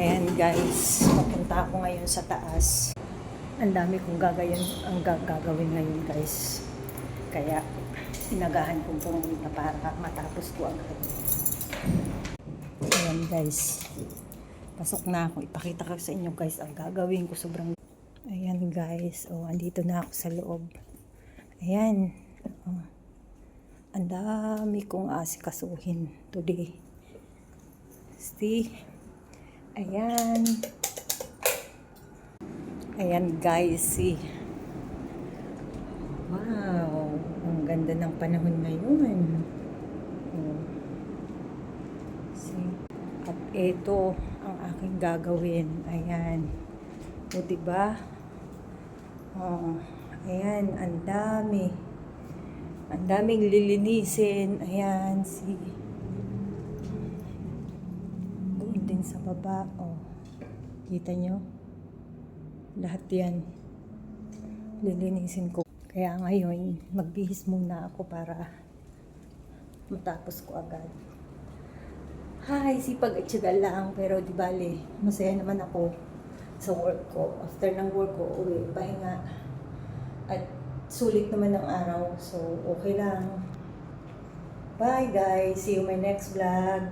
Ayan guys, papunta ako ngayon sa taas. Ang dami kong gagawin ngayon guys. Kaya inagahan kong pumunta para matapos ko agad. Ayan guys, pasok na ako. Ipakita ko sa inyo guys ang gagawin ko. Sobrang... Ayan guys, andito na ako sa loob. Ayan, ang dami kong asikasuhin today. See? Ayan. Ayan guys, see. Wow, ang ganda ng panahon ngayon. See? At ito ang aking gagawin. Ayan. O diba? Ayan, ang dami. Ang daming lilinisin. Ayan, see. Doon din sa baba. Kita nyo? Lahat yan. Lilinisin ko. Kaya ngayon, magbihis muna ako para matapos ko agad. Hi, sipag at syaga lang. Pero di bale, masaya naman ako sa work ko. After ng work ko, uwi, pahinga. At sulit naman ng araw. So, okay lang. Bye guys. See you my next vlog.